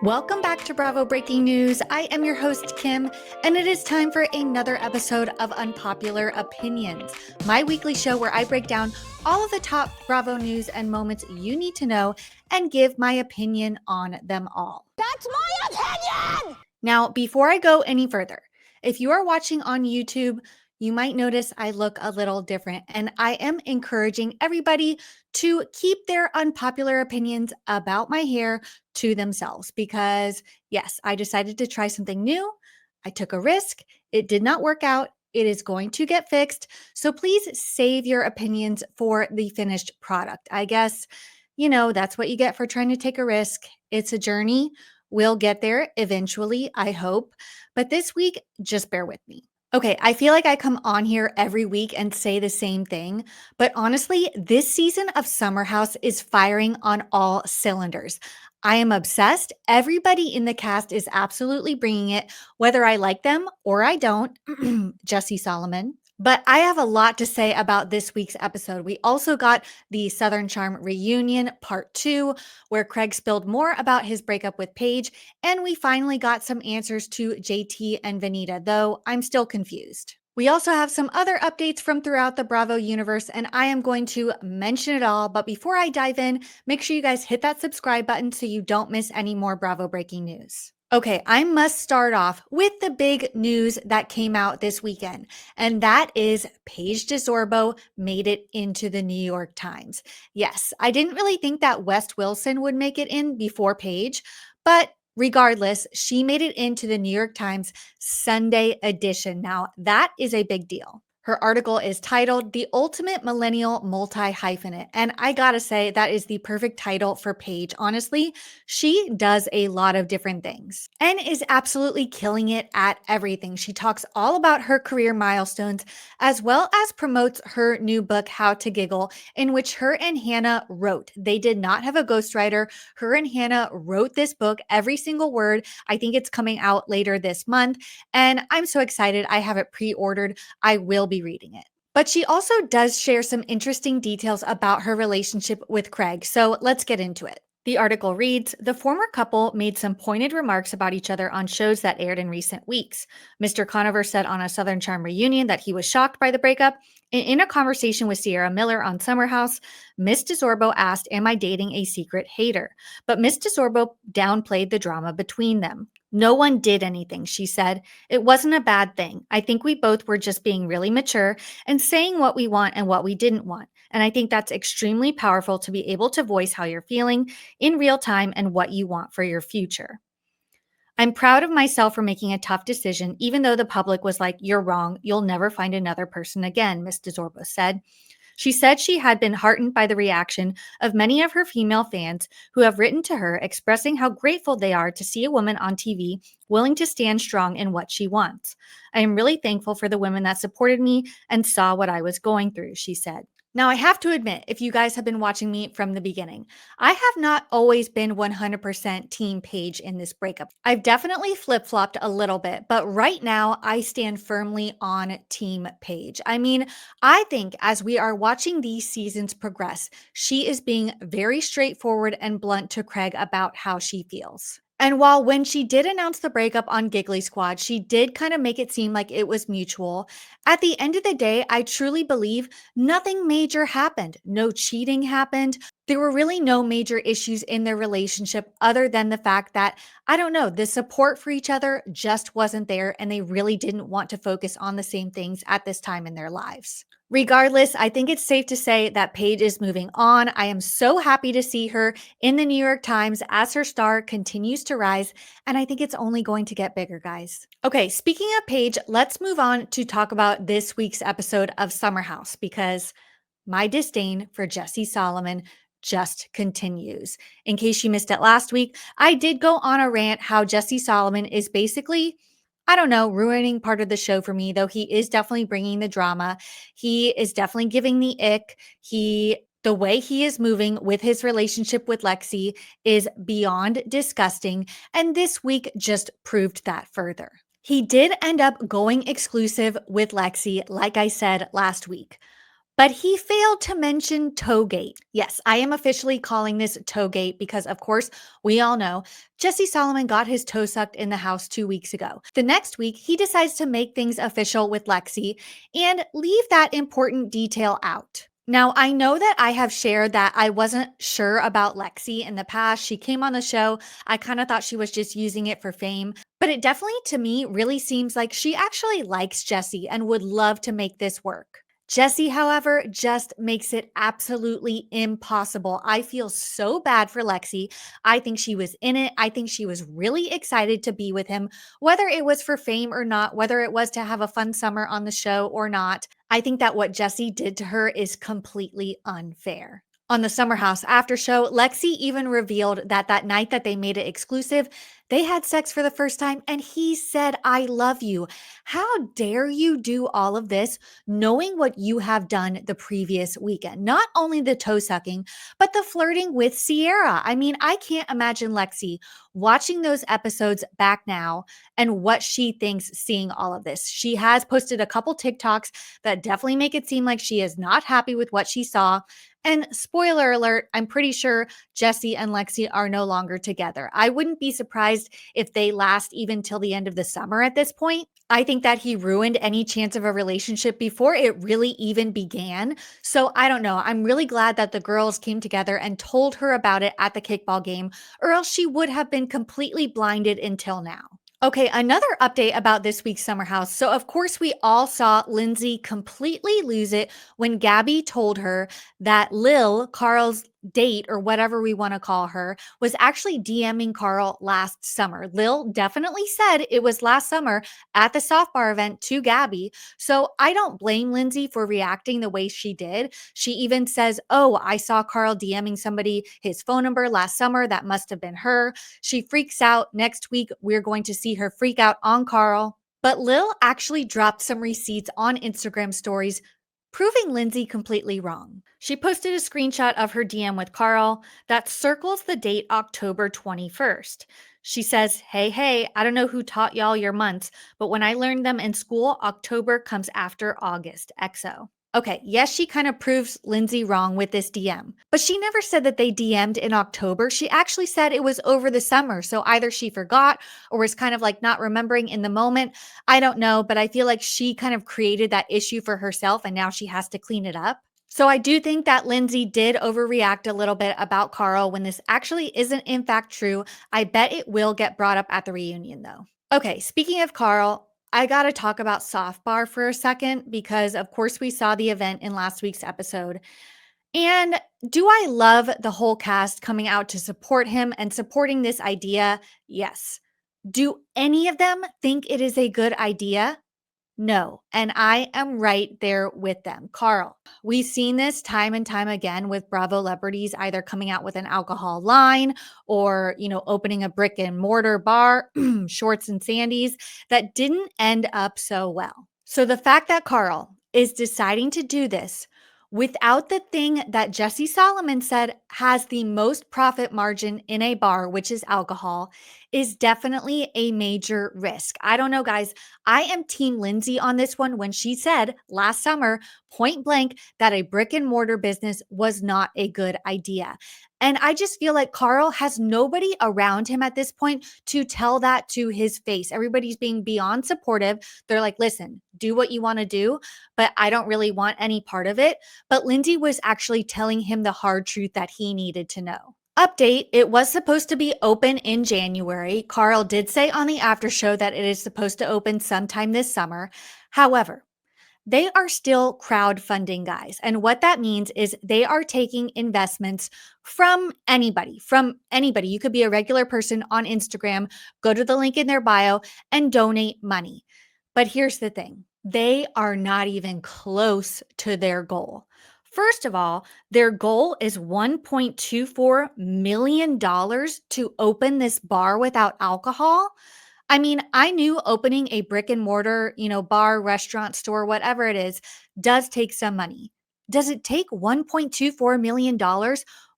Welcome back to Bravo Breaking News. I am your host, Kim, and it is time for another episode of Unpopular Opinions, my weekly show where I break down all of the top Bravo news and moments you need to know and give my opinion on them all. That's my opinion! Now, before I go any further, if you are watching on YouTube, you might notice I look a little different, and I am encouraging everybody to keep their unpopular opinions about my hair to themselves because, yes, I decided to try something new. I took a risk. It did not work out. It is going to get fixed. So please save your opinions for the finished product. I guess, that's what you get for trying to take a risk. It's a journey. We'll get there eventually, I hope. But this week, just bear with me. Okay, I feel like I come on here every week and say the same thing, but honestly, this season of Summer House is firing on all cylinders. I am obsessed. Everybody in the cast is absolutely bringing it, whether I like them or I don't. Jesse Solomon. But I have a lot to say about this week's episode. We also got the Southern Charm reunion part 2, where Craig spilled more about his breakup with Paige, and we finally got some answers to JT and Vanita, though I'm still confused. We also have some other updates from throughout the Bravo universe, and I am going to mention it all. But before I dive in, make sure you guys hit that subscribe button so you don't miss any more Bravo breaking news. Okay, I must start off with the big news that came out this weekend, and that is Paige DeSorbo made it into the New York Times. Yes, I didn't really think that West Wilson would make it in before Paige, but regardless, she made it into the New York Times Sunday edition. Now, that is a big deal. Her article is titled The Ultimate Millennial Multi-Hyphenate. And I gotta say, that is the perfect title for Paige. Honestly, she does a lot of different things and is absolutely killing it at everything. She talks all about her career milestones as well as promotes her new book, How to Giggle, in which her and Hannah wrote. They did not have a ghostwriter. Her and Hannah wrote this book, every single word. I think it's coming out later this month. And I'm so excited. I have it pre-ordered. I will be reading it. But she also does share some interesting details about her relationship with Craig. So let's get into it. The article reads, the former couple made some pointed remarks about each other on shows that aired in recent weeks. Mr. Conover said on a Southern Charm reunion that he was shocked by the breakup. In a conversation with Sierra Miller on Summer House, Miss DeSorbo asked, am I dating a secret hater? But Miss DeSorbo downplayed the drama between them. No one did anything, she said. It wasn't a bad thing. I think we both were just being really mature and saying what we want and what we didn't want. And I think that's extremely powerful to be able to voice how you're feeling in real time and what you want for your future. I'm proud of myself for making a tough decision, even though the public was like, you're wrong, you'll never find another person again, Miss DeSorbo said. She said she had been heartened by the reaction of many of her female fans who have written to her expressing how grateful they are to see a woman on TV willing to stand strong in what she wants. I am really thankful for the women that supported me and saw what I was going through, she said. Now, I have to admit, if you guys have been watching me from the beginning, I have not always been 100% Team Paige in this breakup. I've definitely flip-flopped a little bit, but right now I stand firmly on Team Paige. I mean, I think as we are watching these seasons progress, she is being very straightforward and blunt to Craig about how she feels. And while when she did announce the breakup on Giggly Squad, she did kind of make it seem like it was mutual, at the end of the day, I truly believe nothing major happened. No cheating happened. There were really no major issues in their relationship other than the fact that, I don't know, the support for each other just wasn't there and they really didn't want to focus on the same things at this time in their lives. Regardless, I think it's safe to say that Paige is moving on. I am so happy to see her in the New York Times as her star continues to rise, and I think it's only going to get bigger, guys. Okay, speaking of Paige, let's move on to talk about this week's episode of Summer House because my disdain for Jesse Solomon just continues. In case you missed it last week, I did go on a rant how Jesse Solomon is basically, I don't know, ruining part of the show for me, though he is definitely bringing the drama. He is definitely giving the ick. The way he is moving with his relationship with Lexi is beyond disgusting, and this week just proved that further. He did end up going exclusive with Lexi, like I said last week. But he failed to mention Toegate. Yes, I am officially calling this Toegate because, of course, we all know Jesse Solomon got his toe sucked in the house 2 weeks ago. The next week, he decides to make things official with Lexi and leave that important detail out. Now, I know that I have shared that I wasn't sure about Lexi in the past. She came on the show. I kind of thought she was just using it for fame, but it definitely to me really seems like she actually likes Jesse and would love to make this work. Jesse, however, just makes it absolutely impossible. I feel so bad for Lexi. I think she was in it. I think she was really excited to be with him, whether it was for fame or not, whether it was to have a fun summer on the show or not. I think that what Jesse did to her is completely unfair. On the Summer House after show, Lexi even revealed that that night that they made it exclusive, they had sex for the first time and he said, "I love you." How dare you do all of this knowing what you have done the previous weekend? Not only the toe sucking, but the flirting with Sierra. I mean, I can't imagine Lexi watching those episodes back now and what she thinks seeing all of this. She has posted a couple TikToks that definitely make it seem like she is not happy with what she saw. And spoiler alert, I'm pretty sure Jesse and Lexi are no longer together. I wouldn't be surprised if they last even till the end of the summer at this point. I think that he ruined any chance of a relationship before it really even began. So I don't know. I'm really glad that the girls came together and told her about it at the kickball game, or else she would have been completely blinded until now. Okay, another update about this week's Summer House. So, of course, we all saw Lindsay completely lose it when Gabby told her that Lil, Carl's date, or whatever we want to call her, was actually DMing Carl last summer. Lil definitely said it was last summer at the soft bar event to Gabby. So, I don't blame Lindsay for reacting the way she did. She even says, "Oh, I saw Carl DMing somebody his phone number last summer. That must have been her." She freaks out. Next week, we're going to see her freak out on Carl. But Lil actually dropped some receipts on Instagram stories, proving Lindsay completely wrong. She posted a screenshot of her DM with Carl that circles the date October 21st. She says, hey, I don't know who taught y'all your months, but when I learned them in school, October comes after August. XO. Okay, yes, she kind of proves Lindsay wrong with this DM, but she never said that they DM'd in October. She actually said it was over the summer. So either she forgot or was kind of like not remembering in the moment. I don't know, but I feel like she kind of created that issue for herself and now she has to clean it up. So I do think that Lindsay did overreact a little bit about Carl when this actually isn't in fact true. I bet it will get brought up at the reunion though. Okay, speaking of Carl, I got to talk about Soft Bar for a second because, of course, we saw the event in last week's episode. And do I love the whole cast coming out to support him and supporting this idea? Yes. Do any of them think it is a good idea? No, and I am right there with them. Carl, we've seen this time and time again with Bravo celebrities either coming out with an alcohol line or, opening a brick and mortar bar, Shorts and Sandy's, that didn't end up so well. So the fact that Carl is deciding to do this without the thing that Jesse Solomon said has the most profit margin in a bar, which is alcohol, is definitely a major risk. I don't know, guys. I am Team Lindsay on this one when she said last summer, point blank, that a brick and mortar business was not a good idea. And I just feel like Carl has nobody around him at this point to tell that to his face. Everybody's being beyond supportive. They're like, listen, do what you want to do, but I don't really want any part of it. But Lindsay was actually telling him the hard truth that he needed to know. Update, it was supposed to be open in January. Carl did say on the after show that it is supposed to open sometime this summer. However, they are still crowdfunding, guys. And what that means is they are taking investments from anybody, You could be a regular person on Instagram, go to the link in their bio and donate money. But here's the thing. They are not even close to their goal. First of all, their goal is $1.24 million to open this bar without alcohol. I mean, I knew opening a brick and mortar, bar, restaurant, store, whatever it is, does take some money. Does it take $1.24 million?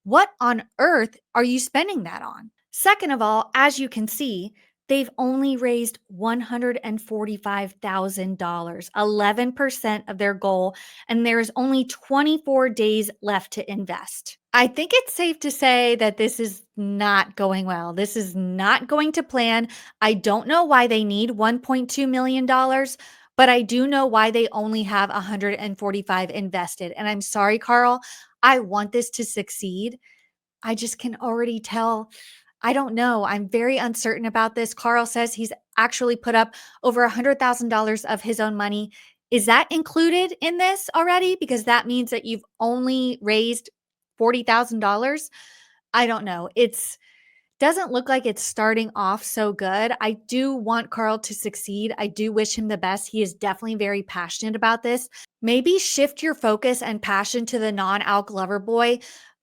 What on earth are you spending that on? Second of all, as you can see, They've only raised $145,000, 11% of their goal, and there's only 24 days left to invest. I think it's safe to say that this is not going well. This is not going to plan. I don't know why they need $1.2 million, but I do know why they only have 145 invested. And I'm sorry, Carl, I want this to succeed. I just can already tell. I don't know. I'm very uncertain about this. Carl says he's actually put up over $100,000 of his own money. Is that included in this already? Because that means that you've only raised $40,000. I don't know. It's doesn't look like it's starting off so good. I do want Carl to succeed. I do wish him the best. He is definitely very passionate about this. Maybe shift your focus and passion to the non-alc lover boy.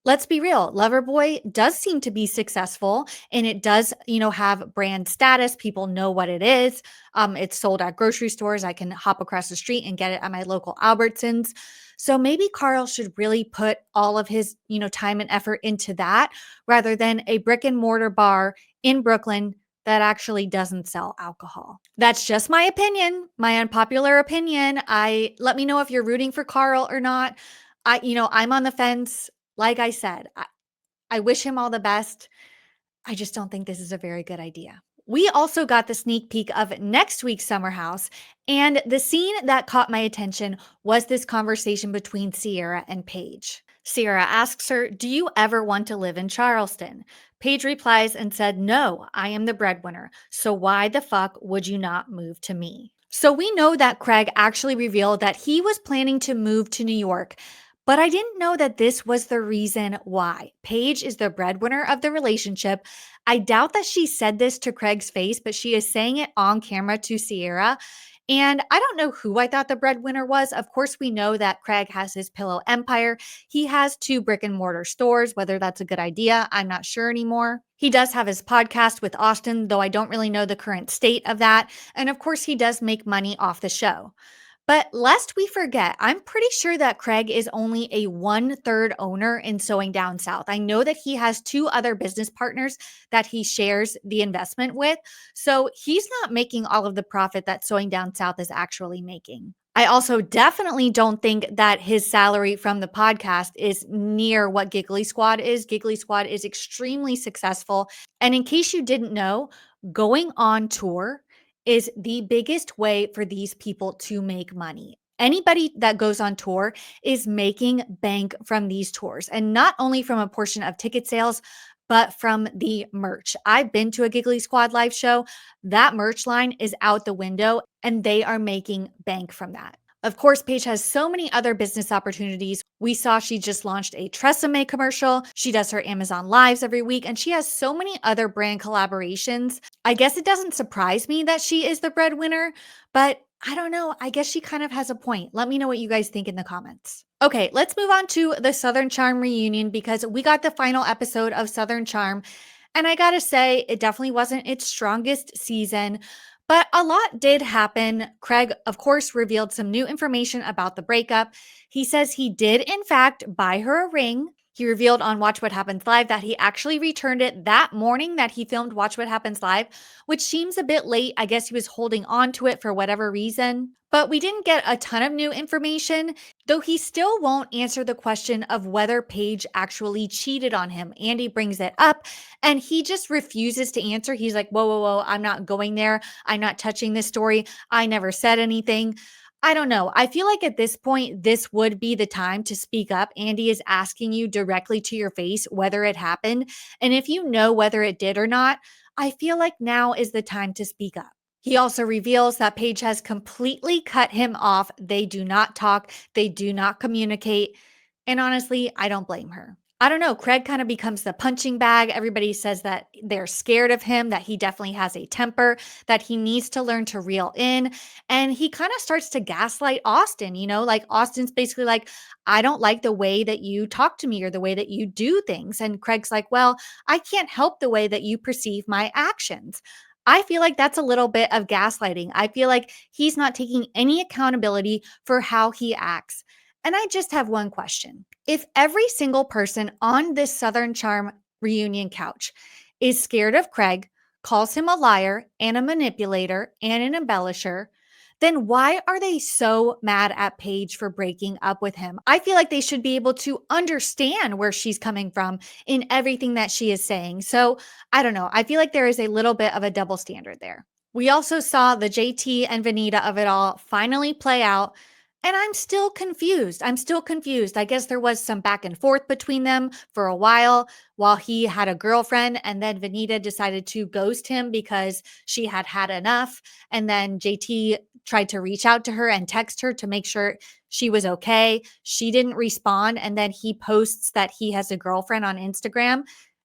Let's be real. Loverboy does seem to be successful and it does, have brand status. People know what it is. It's sold at grocery stores. I can hop across the street and get it at my local Albertsons. So maybe Carl should really put all of his, time and effort into that rather than a brick and mortar bar in Brooklyn that actually doesn't sell alcohol. That's just my opinion, my unpopular opinion. Let me know if you're rooting for Carl or not. I'm on the fence. Like I said, I wish him all the best. I just don't think this is a very good idea. We also got the sneak peek of next week's Summer House, and the scene that caught my attention was this conversation between Sierra and Paige. Sierra asks her, "Do you ever want to live in Charleston?" Paige replies and said, "No, I am the breadwinner. So why the fuck would you not move to me?" So we know that Craig actually revealed that he was planning to move to New York, but I didn't know that this was the reason why. Paige is the breadwinner of the relationship. I doubt that she said this to Craig's face, but she is saying it on camera to Sierra. And I don't know who I thought the breadwinner was. Of course, we know that Craig has his pillow empire. He has 2 brick and mortar stores. Whether that's a good idea, I'm not sure anymore. He does have his podcast with Austin, though I don't really know the current state of that. And of course, he does make money off the show. But lest we forget, I'm pretty sure that Craig is only a 1/3 owner in Sewing Down South. I know that he has 2 other business partners that he shares the investment with. So he's not making all of the profit that Sewing Down South is actually making. I also definitely don't think that his salary from the podcast is near what Giggly Squad is. Giggly Squad is extremely successful. And in case you didn't know, going on tour is the biggest way for these people to make money. Anybody that goes on tour is making bank from these tours, and not only from a portion of ticket sales, but from the merch. I've been to a Giggly Squad live show. That merch line is out the window, and they are making bank from that. Of course, Paige has so many other business opportunities. We saw she just launched a Tresemme commercial. She does her Amazon Lives every week, and she has so many other brand collaborations. I guess it doesn't surprise me that she is the breadwinner, but I don't know. I guess she kind of has a point. Let me know what you guys think in the comments. Okay, let's move on to the Southern Charm reunion because we got the final episode of Southern Charm. And I gotta say, it definitely wasn't its strongest season, but a lot did happen. Craig, of course, revealed some new information about the breakup. He says he did, in fact, buy her a ring. He revealed on Watch What Happens Live that he actually returned it that morning that he filmed Watch What Happens Live, which seems a bit late. I guess he was holding on to it for whatever reason. But we didn't get a ton of new information, though he still won't answer the question of whether Paige actually cheated on him. Andy brings it up and he just refuses to answer. He's like, whoa, whoa, whoa, I'm not going there. I'm not touching this story. I never said anything. I don't know. I feel like at this point, this would be the time to speak up. Andy is asking you directly to your face whether it happened. And if you know whether it did or not, I feel like now is the time to speak up. He also reveals that Paige has completely cut him off. They do not talk, they do not communicate. And honestly, I don't blame her. I don't know. Craig kind of becomes the punching bag. Everybody says that they're scared of him, that he definitely has a temper, that he needs to learn to reel in. And he kind of starts to gaslight Austin, like Austin's basically like, I don't like the way that you talk to me or the way that you do things. And Craig's like, well, I can't help the way that you perceive my actions. I feel like that's a little bit of gaslighting. I feel like he's not taking any accountability for how he acts. And I just have one question. If every single person on this Southern Charm reunion couch is scared of Craig, calls him a liar and a manipulator and an embellisher, then why are they so mad at Paige for breaking up with him? I feel like they should be able to understand where she's coming from in everything that she is saying. So I don't know. I feel like there is a little bit of a double standard there. We also saw the JT and Vanita of it all finally play out. And I'm still confused. I'm still confused. I guess there was some back and forth between them for a while he had a girlfriend. And then Vanita decided to ghost him because she had had enough. And then JT tried to reach out to her and text her to make sure she was okay. She didn't respond. And then he posts that he has a girlfriend on Instagram.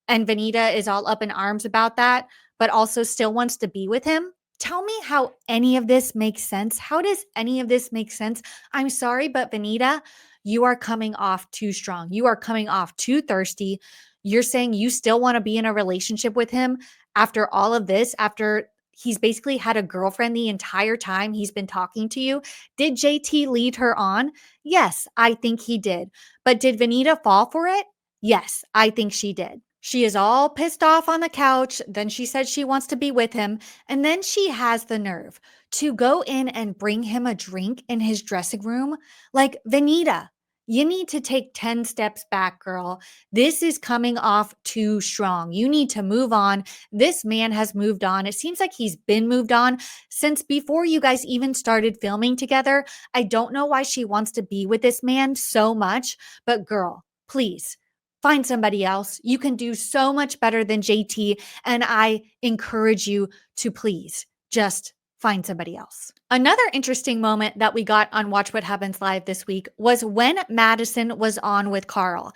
And Vanita is all up in arms about that, but also still wants to be with him. Tell me how any of this makes sense. How does any of this make sense? I'm sorry, but Vanita, you are coming off too strong. You are coming off too thirsty. You're saying you still want to be in a relationship with him after all of this, after he's basically had a girlfriend the entire time he's been talking to you. Did JT lead her on? Yes, I think he did. But did Vanita fall for it? Yes, I think she did. She is all pissed off on the couch. Then she said she wants to be with him. And then she has the nerve to go in and bring him a drink in his dressing room. Like, Vanita, you need to take 10 steps back, girl. This is coming off too strong. You need to move on. This man has moved on. It seems like he's been moved on since before you guys even started filming together. I don't know why she wants to be with this man so much, but girl, please find somebody else. You can do so much better than JT. And I encourage you to please just find somebody else. Another interesting moment that we got on Watch What Happens Live this week was when Madison was on with Carl.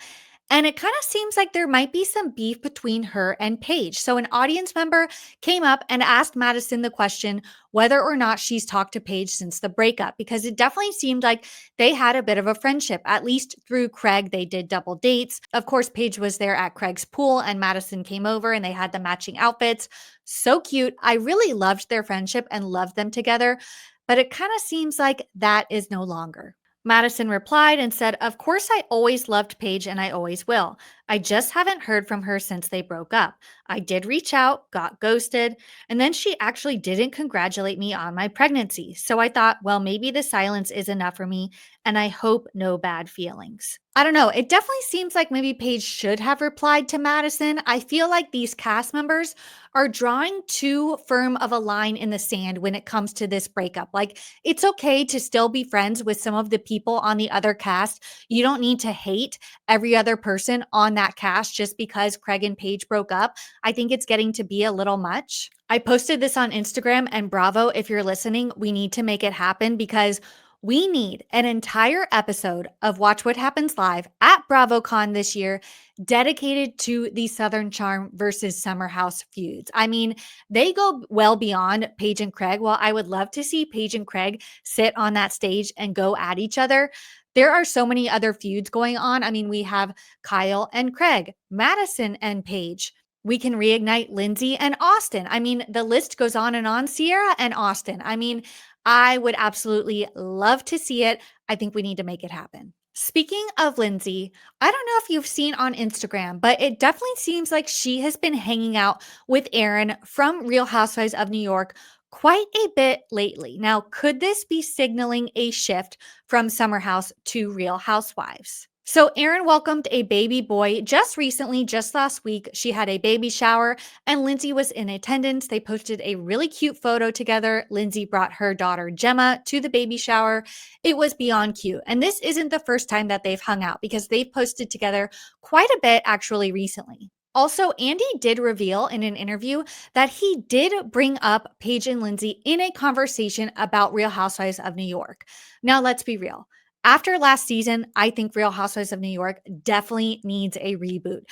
And it kind of seems like there might be some beef between her and Paige. So an audience member came up and asked Madison the question whether or not she's talked to Paige since the breakup, because it definitely seemed like they had a bit of a friendship, at least through Craig. They did double dates. Of course, Paige was there at Craig's pool and Madison came over and they had the matching outfits. So cute. I really loved their friendship and loved them together, but it kind of seems like that is no longer. Madison replied and said, "Of course, I always loved Paige and I always will. I just haven't heard from her since they broke up. I did reach out, got ghosted, and then she actually didn't congratulate me on my pregnancy. So I thought, well, maybe the silence is enough for me, and I hope no bad feelings." I don't know. It definitely seems like maybe Paige should have replied to Madison. I feel like these cast members are drawing too firm of a line in the sand when it comes to this breakup. Like, it's okay to still be friends with some of the people on the other cast. You don't need to hate every other person on that cast just because Craig and Paige broke up. I think it's getting to be a little much. I posted this on Instagram, and Bravo, if you're listening, we need to make it happen because we need an entire episode of Watch What Happens Live at BravoCon this year dedicated to the Southern Charm versus Summer House feuds. I mean, they go well beyond Paige and Craig. While I would love to see Paige and Craig sit on that stage and go at each other, there are so many other feuds going on. I mean, we have Kyle and Craig, Madison and Paige. We can reignite Lindsay and Austin. I mean, the list goes on and on. Sierra and Austin. I mean, I would absolutely love to see it. I think we need to make it happen. Speaking of Lindsay, I don't know if you've seen on Instagram, but it definitely seems like she has been hanging out with Aaron from Real Housewives of New York quite a bit lately. Now, could this be signaling a shift from Summer House to Real Housewives? So, Erin welcomed a baby boy just recently, just last week. She had a baby shower, and Lindsay was in attendance. They posted a really cute photo together. Lindsay brought her daughter Gemma to the baby shower. It was beyond cute. And this isn't the first time that they've hung out because they've posted together quite a bit actually recently. Also, Andy did reveal in an interview that he did bring up Paige and Lindsay in a conversation about Real Housewives of New York. Now, let's be real. After last season, I think Real Housewives of New York definitely needs a reboot.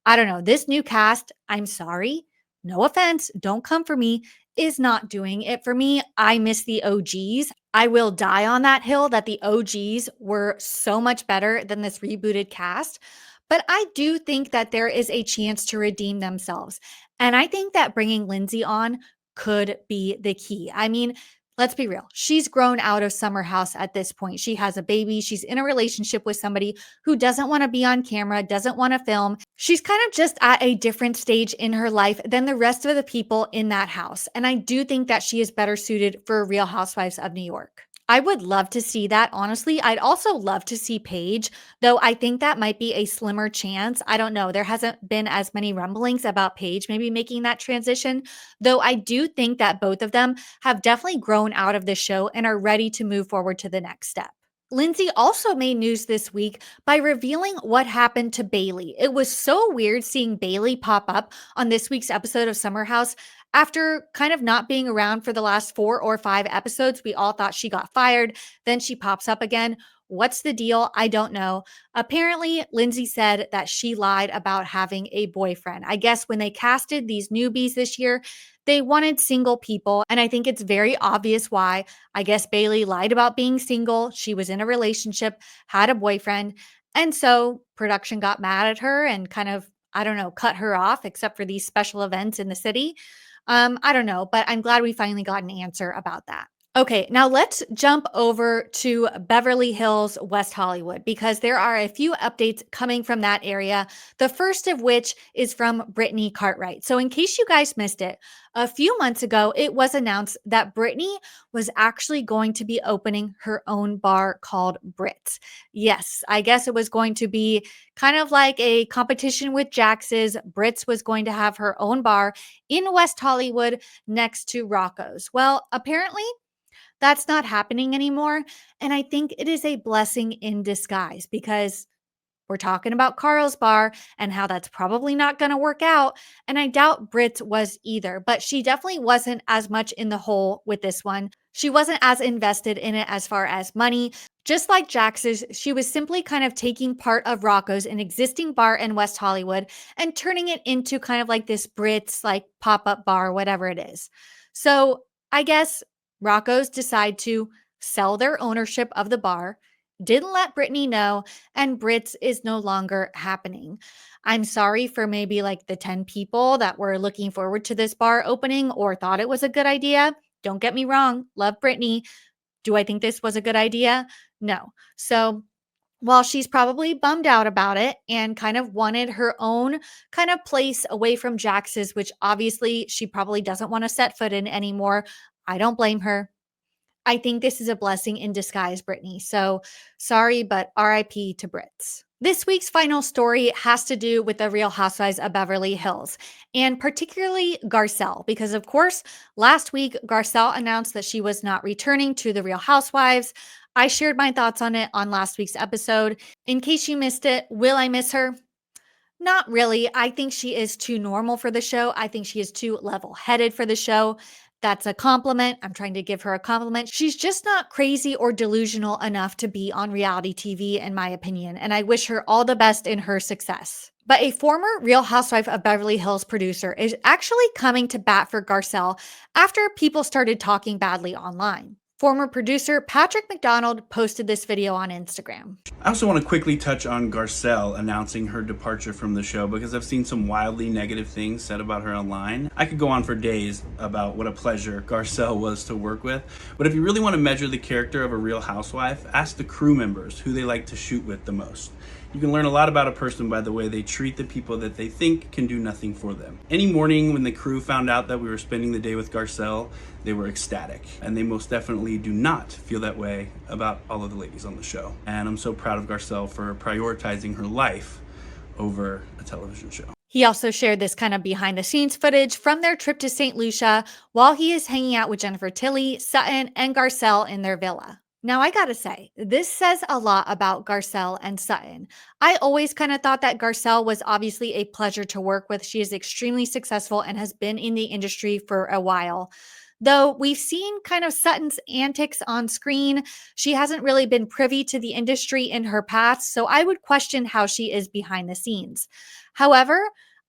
I don't know. This new cast, I'm sorry. No offense. Don't come for me. Is not doing it for me. I miss the OGs. I will die on that hill that the OGs were so much better than this rebooted cast. But I do think that there is a chance to redeem themselves. And I think that bringing Lindsay on could be the key. I mean, Let's be real. She's grown out of Summer House at this point. She has a baby. She's in a relationship with somebody who doesn't want to be on camera, doesn't want to film. She's kind of just at a different stage in her life than the rest of the people in that house. And I do think that she is better suited for Real Housewives of New York. I would love to see that, honestly. I'd also love to see Paige, though I think that might be a slimmer chance. I don't know. There hasn't been as many rumblings about Paige maybe making that transition, though I do think that both of them have definitely grown out of the show and are ready to move forward to the next step. Lindsay also made news this week by revealing what happened to Bailey. It was so weird seeing Bailey pop up on this week's episode of Summer House after kind of not being around for the last 4 or 5 episodes. We all thought she got fired. Then she pops up again. What's the deal? I don't know. Apparently, Lindsay said that she lied about having a boyfriend. I guess when they casted these newbies this year, they wanted single people. And I think it's very obvious why. I guess Bailey lied about being single. She was in a relationship, had a boyfriend. And so production got mad at her and kind of, I don't know, cut her off, except for these special events in the city. I don't know, but I'm glad we finally got an answer about that. Okay, now let's jump over to Beverly Hills, West Hollywood, because there are a few updates coming from that area. The first of which is from Britney Cartwright. So, in case you guys missed it, a few months ago, it was announced that Britney was actually going to be opening her own bar called Brits. Yes, I guess it was going to be kind of like a competition with Jax's. Brits was going to have her own bar in West Hollywood next to Rocco's. Well, apparently, that's not happening anymore. And I think it is a blessing in disguise because we're talking about Carl's bar and how that's probably not going to work out. And I doubt Brit was either, but she definitely wasn't as much in the hole with this one. She wasn't as invested in it as far as money. Just like Jax's, she was simply kind of taking part of Rocco's, an existing bar in West Hollywood, and turning it into kind of like this Brits like pop-up bar, whatever it is. So I guess Rocco's decide to sell their ownership of the bar, didn't let Britney know, and Brits is no longer happening. I'm sorry for maybe like the 10 people that were looking forward to this bar opening or thought it was a good idea. Don't get me wrong, love Britney. Do I think this was a good idea? No. So while she's probably bummed out about it and kind of wanted her own kind of place away from Jax's, which obviously she probably doesn't want to set foot in anymore, I don't blame her. I think this is a blessing in disguise, Britney. So sorry, but RIP to Brits. This week's final story has to do with the Real Housewives of Beverly Hills, and particularly Garcelle, because of course, last week, Garcelle announced that she was not returning to the Real Housewives. I shared my thoughts on it on last week's episode. In case you missed it, will I miss her? Not really. I think she is too normal for the show. I think she is too level headed for the show. That's a compliment. I'm trying to give her a compliment. She's just not crazy or delusional enough to be on reality TV, in my opinion. And I wish her all the best in her success. But a former Real Housewife of Beverly Hills producer is actually coming to bat for Garcelle after people started talking badly online. Former producer Patrick McDonald posted this video on Instagram. I also want to quickly touch on Garcelle announcing her departure from the show because I've seen some wildly negative things said about her online. I could go on for days about what a pleasure Garcelle was to work with, but if you really want to measure the character of a Real Housewife, ask the crew members who they like to shoot with the most. You can learn a lot about a person by the way they treat the people that they think can do nothing for them. Any morning when the crew found out that we were spending the day with Garcelle, they were ecstatic. And they most definitely do not feel that way about all of the ladies on the show. And I'm so proud of Garcelle for prioritizing her life over a television show. He also shared this kind of behind the scenes footage from their trip to St. Lucia while he is hanging out with Jennifer Tilly, Sutton, and Garcelle in their villa. Now, I gotta say, this says a lot about Garcelle and Sutton. I always kind of thought that Garcelle was obviously a pleasure to work with. She is extremely successful and has been in the industry for a while. Though we've seen kind of Sutton's antics on screen, she hasn't really been privy to the industry in her past, so I would question how she is behind the scenes. However,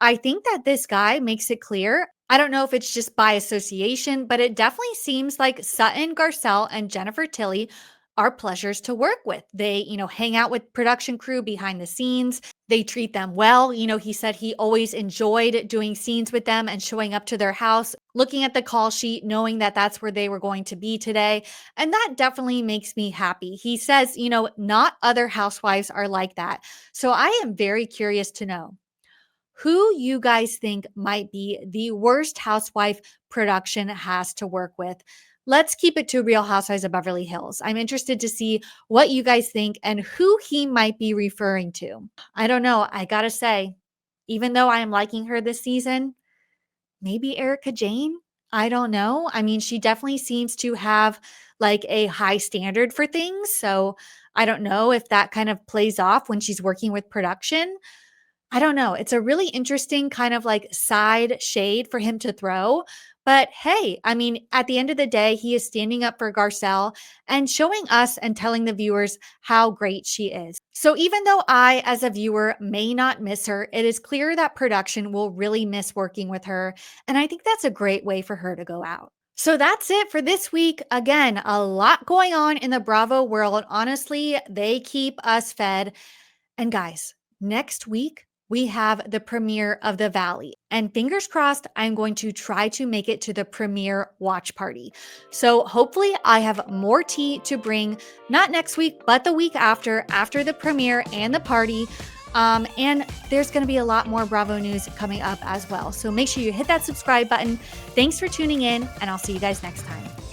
I think that this guy makes it clear. I don't know if it's just by association, but it definitely seems like Sutton, Garcelle, and Jennifer Tilly are pleasures to work with. They, hang out with production crew behind the scenes. They treat them well. He said he always enjoyed doing scenes with them and showing up to their house, looking at the call sheet, knowing that that's where they were going to be today. And that definitely makes me happy. He says, not other housewives are like that. So I am very curious to know who you guys think might be the worst housewife production has to work with. Let's keep it to Real Housewives of Beverly Hills. I'm interested to see what you guys think and who he might be referring to. I don't know. I gotta say, even though I am liking her this season, maybe Erica Jane? I don't know. I mean, she definitely seems to have like a high standard for things. So I don't know if that kind of plays off when she's working with production. I don't know. It's a really interesting kind of like side shade for him to throw. But hey, I mean, at the end of the day, he is standing up for Garcelle and showing us and telling the viewers how great she is. So even though I, as a viewer, may not miss her, it is clear that production will really miss working with her. And I think that's a great way for her to go out. So that's it for this week. Again, a lot going on in the Bravo world. Honestly, they keep us fed. And guys, next week, we have the premiere of The Valley. And fingers crossed, I'm going to try to make it to the premiere watch party. So hopefully I have more tea to bring, not next week, but the week after the premiere and the party. And there's going to be a lot more Bravo news coming up as well. So make sure you hit that subscribe button. Thanks for tuning in, and I'll see you guys next time.